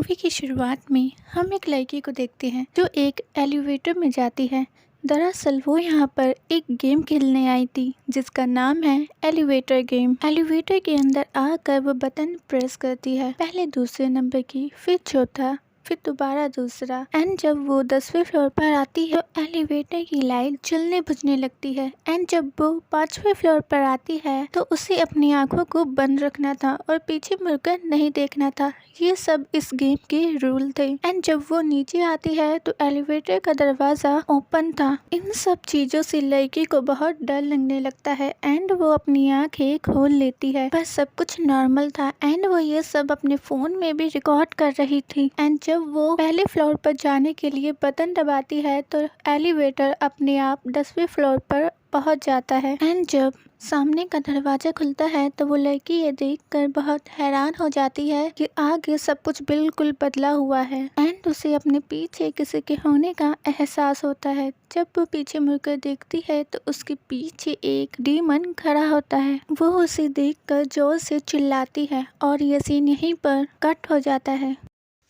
Movie की शुरुआत में हम एक लड़की को देखते हैं जो एक एलिवेटर में जाती है। दरअसल वो यहाँ पर एक गेम खेलने आई थी जिसका नाम है एलिवेटर गेम। एलिवेटर के अंदर आकर वो बटन प्रेस करती है, पहले दूसरे नंबर की, फिर चौथा, फिर दोबारा दूसरा। एंड जब वो 10वें फ्लोर पर आती है तो एलिवेटर की लाइट जलने बुझने लगती है। एंड जब वो 5वें फ्लोर पर आती है तो उसे अपनी आंखों को बंद रखना था और पीछे मुड़कर नहीं देखना था। ये सब इस गेम के रूल थे। एंड जब वो नीचे आती है तो एलिवेटर का दरवाजा ओपन था। इन सब चीजों से लड़की को बहुत डर लगने लगता है एंड वो अपनी आंखें खोल लेती है, पर सब कुछ नॉर्मल था। एंड वो ये सब अपने फोन में भी रिकॉर्ड कर रही थी। एंड जब वो पहले फ्लोर पर जाने के लिए बटन दबाती है तो एलिवेटर अपने आप 10वें फ्लोर पर पहुंच जाता है। एंड जब सामने का दरवाजा खुलता है तो वो लड़की ये देखकर बहुत हैरान हो जाती है कि आगे सब कुछ बिल्कुल बदला हुआ है। एंड उसे अपने पीछे किसी के होने का एहसास होता है। जब वो पीछे मुड़कर देखती है तो उसके पीछे एक डीमन खड़ा होता है। वो उसे देखकर जोर से चिल्लाती है और ये सीन यहीं पर कट हो जाता है।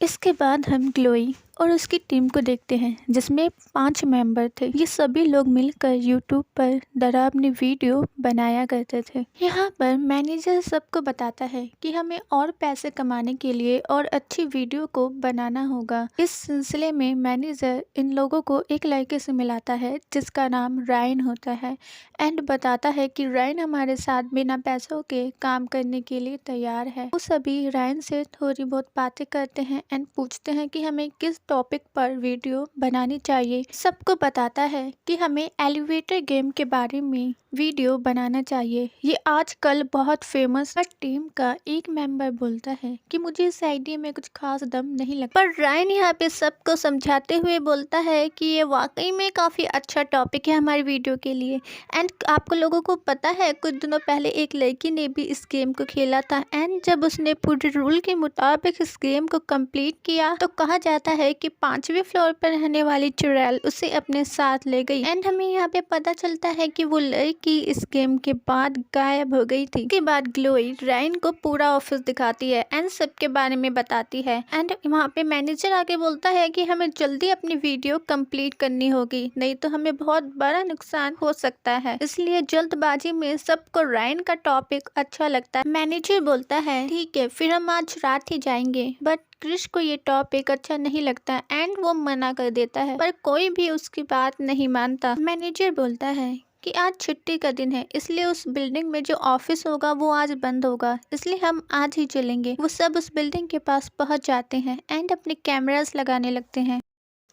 इसके बाद हम ग्लोई और उसकी टीम को देखते हैं जिसमें 5 मेंबर थे। ये सभी लोग मिलकर यूट्यूब पर डरावनी वीडियो बनाया करते थे। यहाँ पर मैनेजर सबको बताता है कि हमें और पैसे कमाने के लिए और अच्छी वीडियो को बनाना होगा। इस सिलसिले में मैनेजर इन लोगों को एक लड़के से मिलाता है जिसका नाम रायन होता है एंड बताता है कि रायन हमारे साथ बिना पैसों के काम करने के लिए तैयार है। वो सभी रायन से थोड़ी बहुत बातें करते हैं एंड पूछते हैं कि हमें किस टॉपिक पर वीडियो बनानी चाहिए। सबको बताता है कि हमें एलिवेटर गेम के बारे में वीडियो बनाना चाहिए। ये आजकल बहुत फेमस है। टीम का एक मेंबर बोलता है कि मुझे इस आइडिया में कुछ खास दम नहीं लगता, पर रायन यहाँ पे सबको समझाते हुए बोलता है कि ये वाकई में काफी अच्छा टॉपिक है हमारी वीडियो के लिए। एंड आपको लोगों को पता है कुछ दिनों पहले एक लड़की ने भी इस गेम को खेला था एंड जब उसने पूरे रूल के मुताबिक इस गेम को कंप्लीट किया तो कहा जाता है कि 5वें फ्लोर पर रहने वाली चुड़ैल उसे अपने साथ ले गई। एंड हमें यहाँ पे पता चलता है कि वो लड़की इस गेम के बाद गायब हो गई थी। इसके बाद ग्लोई रायन को पूरा ऑफिस दिखाती है एंड सबके बारे में बताती है। एंड वहाँ पे मैनेजर आके बोलता है कि हमें जल्दी अपनी वीडियो कंप्लीट करनी होगी, नहीं तो हमें बहुत बड़ा नुकसान हो सकता है। इसलिए जल्दबाजी में सबको रायन का टॉपिक अच्छा लगता है। मैनेजर बोलता है ठीक है फिर हम आज रात ही जाएंगे, बट क्रिश को ये टॉपिक अच्छा नहीं लगता एंड वो मना कर देता है, पर कोई भी उसकी बात नहीं मानता। मैनेजर बोलता है कि आज छुट्टी का दिन है इसलिए उस बिल्डिंग में जो ऑफिस होगा वो आज बंद होगा, इसलिए हम आज ही चलेंगे। वो सब उस बिल्डिंग के पास पहुंच जाते हैं एंड अपने कैमरास लगाने लगते हैं।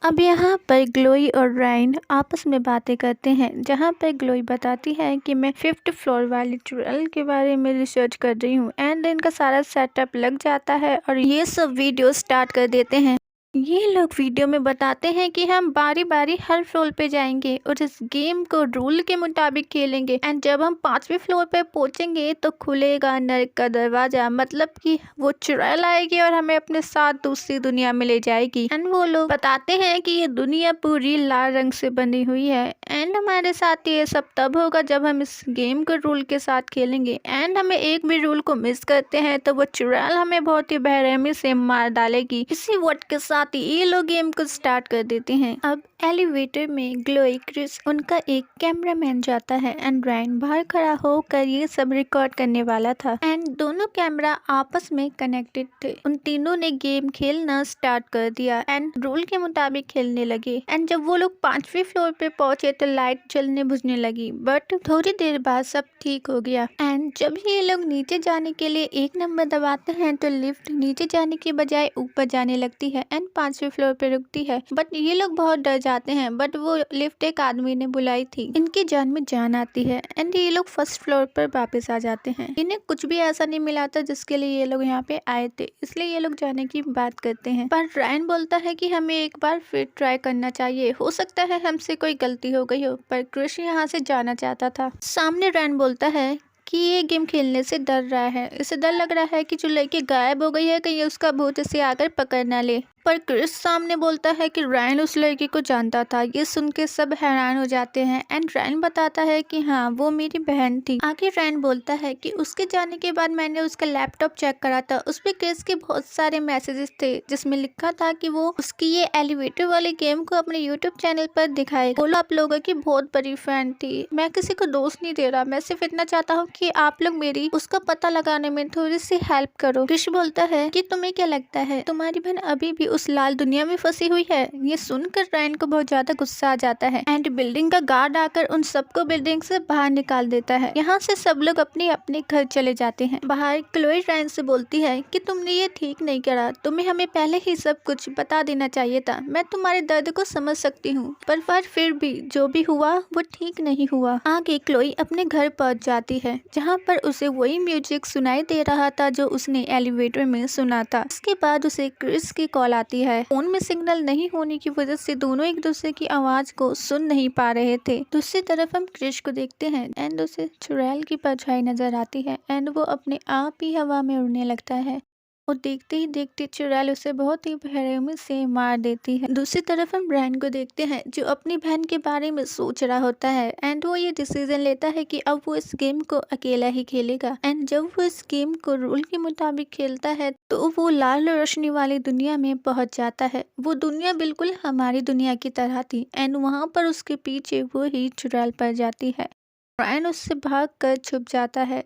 अब यहाँ पर ग्लोई और रायन आपस में बातें करते हैं, जहाँ पर ग्लोई बताती है कि मैं 5th फ्लोर वाली चुड़ैल के बारे में रिसर्च कर रही हूँ। एंड इनका सारा सेटअप लग जाता है और ये सब वीडियो स्टार्ट कर देते हैं। ये लोग वीडियो में बताते हैं कि हम बारी बारी हर फ्लोर पे जाएंगे और इस गेम को रूल के मुताबिक खेलेंगे। एंड जब हम 5वें फ्लोर पे पहुंचेंगे तो खुलेगा नर्क का दरवाजा, मतलब कि वो चुड़ैल आएगी और हमें अपने साथ दूसरी दुनिया में ले जाएगी। एंड वो लोग बताते हैं कि ये दुनिया पूरी लाल रंग से बनी हुई है एंड हमारे साथ ये सब तब होगा जब हम इस गेम को रूल के साथ खेलेंगे। एंड हमें एक भी रूल को मिस करते हैं तो वो चुड़ैल हमें बहुत ही बेरहमी से मार डालेगी। इसी वर्ड के साथ ये लोग गेम को स्टार्ट कर देते हैं। अब एलिवेटर में ग्लोई, क्रिस, उनका एक कैमरामैन जाता है एंड रायन बाहर खड़ा होकर ये सब रिकॉर्ड करने वाला था। एंड दोनों कैमरा आपस में कनेक्टेड थे। उन तीनों ने गेम खेलना स्टार्ट कर दिया एंड रूल के मुताबिक खेलने लगे। एंड जब वो लोग 5वें फ्लोर पे पहुंचे तो लाइट जलने बुझने लगी, बट थोड़ी देर बाद सब ठीक हो गया। एंड जब ये लोग नीचे जाने के लिए एक नंबर दबाते हैं तो लिफ्ट नीचे जाने के बजाय ऊपर जाने लगती है एंड 5वें फ्लोर पे रुकती है। बट ये लोग बहुत डर जाते हैं, बट वो लिफ्ट एक आदमी ने बुलाई थी। इनकी जान में जान आती है एंड ये लोग 1st फ्लोर पर वापस आ जाते हैं। इन्हें कुछ भी ऐसा नहीं मिला था जिसके लिए ये लोग यहाँ पे आए थे, इसलिए ये लोग जाने की बात करते हैं। पर रायन बोलता है कि हमें एक बार फिर ट्राई करना चाहिए, हो सकता है हमसे कोई गलती हो गई हो। पर क्रिश यहाँ से जाना चाहता था। सामने रायन बोलता है कि ये गेम खेलने से डर रहा है, इसे डर लग रहा है कि जो लड़की गायब हो गई है कहीं उसका भूत इसे आकर पकड़ ना ले। पर क्रिस सामने बोलता है कि रायन उस लड़की को जानता था। ये सुन के सब हैरान हो जाते हैं एंड रायन बताता है कि हाँ वो मेरी बहन थी। आगे रायन बोलता है कि उसके जाने के बाद मैंने उसका लैपटॉप चेक करा था, उसपे क्रिस के बहुत सारे मैसेजेस थे जिसमें लिखा था कि वो उसकी ये एलिवेटर वाले गेम को अपने यूट्यूब चैनल पर दिखाएगा। बोला आप लोगों की बहुत बड़ी फैन थी। मैं किसी को दोष नहीं दे रहा, मैं सिर्फ इतना चाहता हूँ कि आप लोग मेरी उसका पता लगाने में थोड़ी सी हेल्प करो। क्रिस बोलता है कि तुम्हें क्या लगता है तुम्हारी बहन अभी भी उस लाल दुनिया में फंसी हुई है। ये सुनकर रायन को बहुत ज्यादा गुस्सा आ जाता है एंड बिल्डिंग का गार्ड आकर उन सबको बिल्डिंग से बाहर निकाल देता है। यहाँ से सब लोग अपने अपने घर चले जाते हैं। बाहर क्लोई रायन से बोलती है कि तुमने ये ठीक नहीं करा, तुम्हें हमें पहले ही सब कुछ बता देना चाहिए था। मैं तुम्हारे दर्द को समझ सकती हूँ पर फिर भी जो भी हुआ वो ठीक नहीं हुआ। आगे क्लोई अपने घर पहुँच जाती है जहाँ पर उसे वही म्यूजिक सुनाई दे रहा था जो उसने एलिवेटर में सुना था। इसके बाद उसे क्रिस की कॉल आती है। फोन में सिग्नल नहीं होने की वजह से दोनों एक दूसरे की आवाज को सुन नहीं पा रहे थे। दूसरी तरफ हम क्रिस को देखते हैं एंड उसे चुड़ैल की परछाई नजर आती है एंड वो अपने आप ही हवा में उड़ने लगता है और देखते ही देखते चुड़ैल उसे बहुत ही बेरहमी से मार देती है। दूसरी तरफ हम ब्रायन को देखते हैं जो अपनी बहन के बारे में सोच रहा होता है एंड वो ये डिसीजन लेता है कि अब वो इस गेम को अकेला ही खेलेगा एंड जब वो इस गेम को रूल के मुताबिक खेलता है तो वो लाल रोशनी वाली दुनिया में पहुंच जाता है। वो दुनिया बिल्कुल हमारी दुनिया की तरह थी एंड वहाँ पर उसके पीछे वो ही चुड़ैल पड़ जाती है। ब्रायन उससे भाग कर छुप जाता है।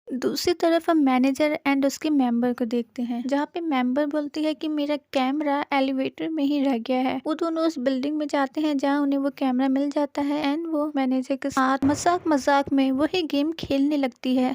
दूसरी तरफ हम मैनेजर एंड उसके मेंबर को देखते हैं जहाँ पे मेंबर बोलती है कि मेरा कैमरा एलिवेटर में ही रह गया है। वो दोनों उस बिल्डिंग में जाते हैं जहाँ उन्हें वो कैमरा मिल जाता है एंड वो मैनेजर के साथ मजाक मजाक में वही गेम खेलने लगती है।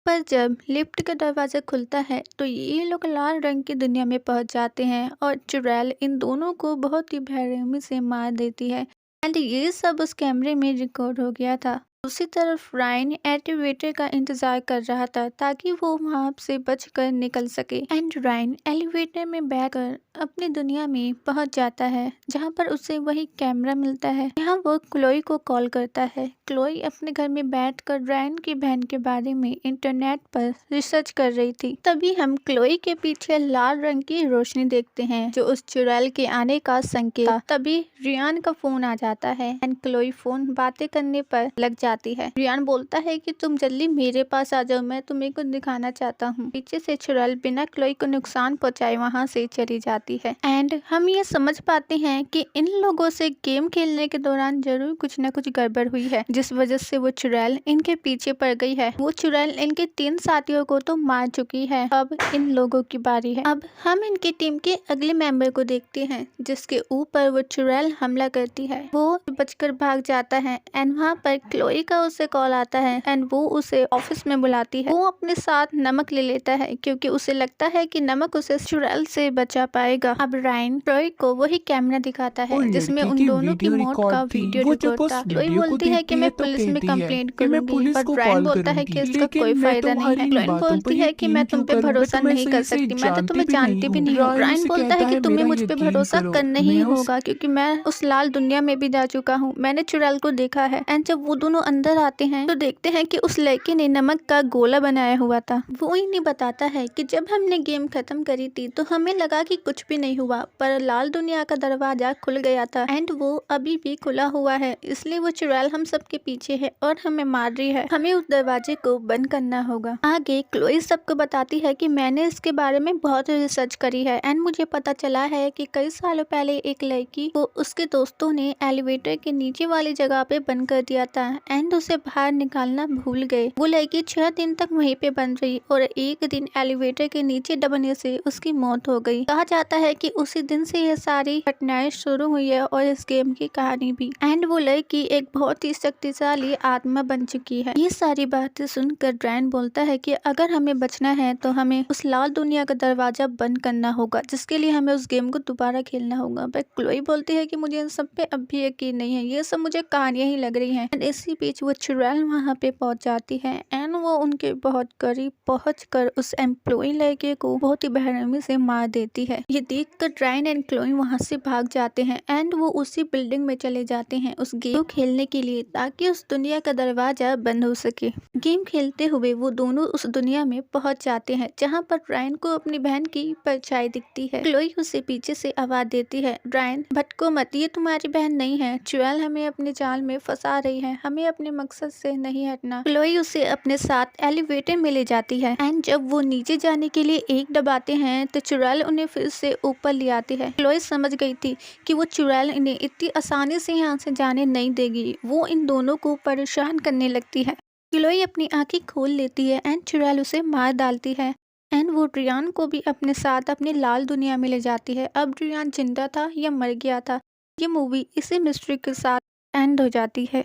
पर जब लिफ्ट का दरवाजा खुलता है तो ये लोग लाल रंग की दुनिया में पहुंच जाते हैं और चुड़ैल इन दोनों को बहुत ही बेरहमी से मार देती है एंड ये सब उस कैमरे में रिकॉर्ड हो गया था। दूसरी तरफ रायन एलिवेटर का इंतजार कर रहा था ताकि वो वहां से बचकर निकल सके एंड रायन एलिवेटर में बैठकर अपनी दुनिया में पहुंच जाता है जहां पर उसे वही कैमरा मिलता है। यहाँ वो क्लोई को कॉल करता है। क्लोई अपने घर में बैठकर रायन की बहन के बारे में इंटरनेट पर रिसर्च कर रही थी। तभी हम क्लोई के पीछे लाल रंग की रोशनी देखते हैं जो उस चुड़ैल के आने का संकेत था। तभी रियान का फोन आ जाता है एंड क्लोई फोन बातें करने पर लग जाती है। रियान बोलता है कि तुम जल्दी मेरे पास आ जाओ, मैं तुम्हें कुछ दिखाना चाहता हूँ। पीछे से चुड़ैल बिना क्लोई को नुकसान पहुंचाए वहाँ से चली जाती है एंड हम ये समझ पाते हैं कि इन लोगों से गेम खेलने के दौरान जरूर कुछ न कुछ गड़बड़ हुई है जिस वजह से वो चुड़ैल इनके पीछे पड़ गई है। वो चुड़ैल इनके 3 साथियों को तो मार चुकी है, अब इन लोगों की बारी है। अब हम इनकी टीम के अगले मेंबर को देखते हैं जिसके ऊपर वो चुड़ैल हमला करती है। वो बचकर भाग जाता है एंड वहाँ पर क्लोई का उसे कॉल आता है एंड वो उसे ऑफिस में बुलाती है। वो अपने साथ नमक ले लेता है क्योंकि उसे लगता है कि नमक उसे चुड़ैल से बचा पाएगा। अब रायन क्लोई को वही कैमरा दिखाता है जिसमें उन दोनों की मौत का वीडियो रिकॉर्ड था। क्लोई बोलती है कि मैं पुलिस में कंप्लेंट करूंगी पर रायन बोलता है कि इसका कोई फायदा नहीं है। क्लोई बोलती है कि मैं तुम पे भरोसा नहीं कर सकती, मैं तो तुम्हें जानती भी नहीं हूँ। रायन बोलता है कि तुम्हें मुझ पे भरोसा करना ही होगा क्योंकि मैं उस लाल दुनिया में भी जा चुका हूँ, मैंने चुड़ैल को देखा है। एंड जब वो दोनों अंदर आते हैं तो देखते हैं कि उस लड़के ने नमक का गोला बनाया हुआ था। वो इन्हें बताता है कि जब हमने गेम खत्म करी थी तो हमें लगा कि कुछ भी नहीं हुआ पर लाल दुनिया का दरवाजा खुल गया था एंड वो अभी भी खुला हुआ है, इसलिए वो चुड़ैल हम सबके पीछे है और हमें मार रही है। हमें उस दरवाजे को बंद करना होगा। आगे क्लोई सबको बताती है कि मैंने इसके बारे में बहुत रिसर्च करी है एंड मुझे पता चला है कि कई सालों पहले एक लड़की को उसके दोस्तों ने एलिवेटर के नीचे वाली जगह पे बंद कर दिया था एंड उसे बाहर निकालना भूल गए। वो लड़की 6 दिन तक वहीं पे बंद रही और एक दिन एलिवेटर के नीचे दबने से उसकी मौत हो गई। कहा जाता है कि उसी दिन से ये सारी घटनाएं शुरू हुई है और इस गेम की कहानी भी। एंड वो लड़की एक बहुत ही शक्तिशाली आत्मा बन चुकी है। ये सारी बातें सुनकर रायन बोलता है कि अगर हमें बचना है तो हमें उस लाल दुनिया का दरवाजा बंद करना होगा जिसके लिए हमें उस गेम को दोबारा खेलना होगा। पर क्लोई बोलती है कि मुझे इन सब पे अब भी यकीन नहीं है, ये सब मुझे कहानियां ही लग रही हैं। इसी बीच वो चुड़ैल वहाँ पे पहुँच जाती है एंड वो उनके बहुत करीब पहुँचकर उस एम्प्लॉय लड़के को बहुत ही बेरहमी से मार देती है। ये देखकर ड्रायन एंड क्लोई वहाँ से भाग जाते हैं एंड वो उसी बिल्डिंग में चले जाते हैं उस गेम को खेलने के लिए, ताकि उस दुनिया का दरवाजा बंद हो सके। गेम खेलते हुए वो दोनों उस दुनिया में पहुंच जाते हैं जहां पर ड्रायन को अपनी बहन की परछाई दिखती है। क्लोई उसे पीछे से आवाज देती है, ड्रायन भटको मत, ये तुम्हारी बहन नहीं है। चुड़ैल हमें अपने जाल में फंसा रही है, हमें अपने मकसद से नहीं हटना। क्लोई उसे अपने साथ एलिवेटर में ले जाती है एंड जब वो नीचे जाने के लिए एक दबाते हैं तो चुड़ैल उन्हें फिर से ऊपर ले आती है। क्लोई समझ गई थी कि वो चुड़ैल इन्हें इतनी आसानी से यहाँ से जाने नहीं देगी। वो इन दोनों को परेशान करने लगती है। क्लोई अपनी आंखें खोल लेती है एंड चुड़ैल उसे मार डालती है एंड वो ड्रियान को भी अपने साथ अपनी लाल दुनिया में ले जाती है। अब ड्रियान जिंदा था या मर गया था, ये मूवी इसी मिस्ट्री के साथ एंड हो जाती है।